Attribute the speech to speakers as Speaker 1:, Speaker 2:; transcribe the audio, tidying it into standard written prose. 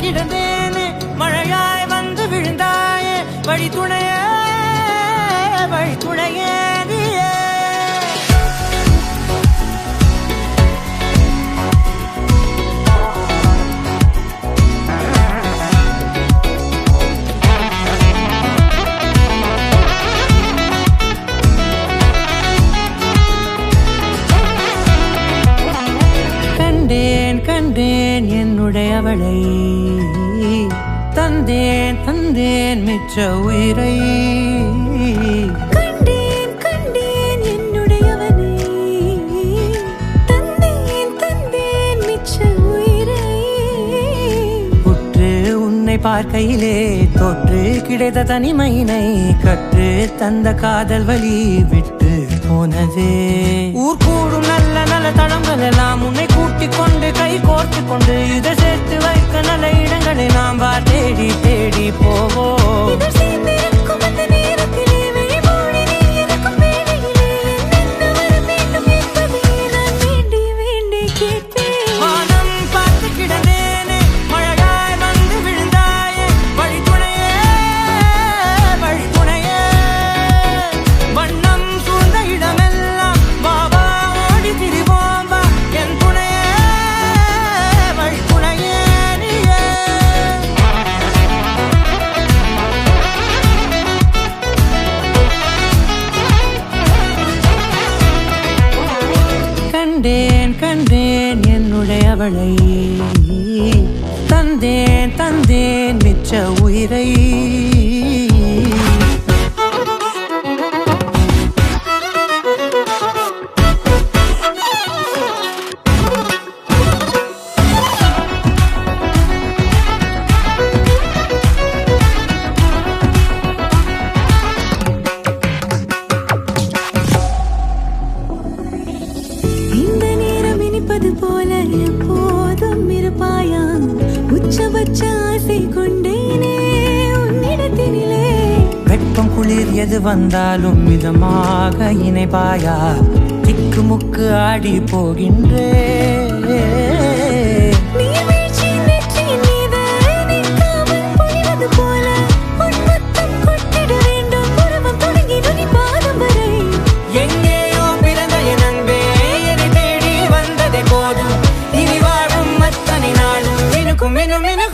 Speaker 1: கிடந்தேனே மழையாய் வந்து விழுந்தாயே வழி துணையே நீயே கண்டேன் என்னுடையவளை தந்தேன் மிச்ச உயிரை
Speaker 2: கண்டேன் என்னுடையவனை தந்தேன் மிச்ச உயிரை
Speaker 1: உற்று உன்னை பார்க்கையிலே தொற்று கிடைத்த தனிமையினை கற்று தந்த காதல் வழி விட்டு போனதே ஊர் கூடும் நல்ல நல்ல தளங்கள் எல்லாம் உன்னை கூட்டிக் கொண்டு கை கோர்த்து கொண்டு இதை சேர்த்து வைக்க நல்ல இடங்களை நாம் தேடி போவோம் கண்டேன் என்னுடையவளை தந்தேன் மிச்ச உயிரை
Speaker 2: போல எப்போதும் இருப்பாயா உச்சபட்ச ஆசை கொண்டேனே உன்னிடத்தினிலே
Speaker 1: வெப்பம் குளிர் எது வந்தாலும் மிதமாக இணைப்பாயா திக்கு முக்கு ஆடி போகின்றே
Speaker 2: minute.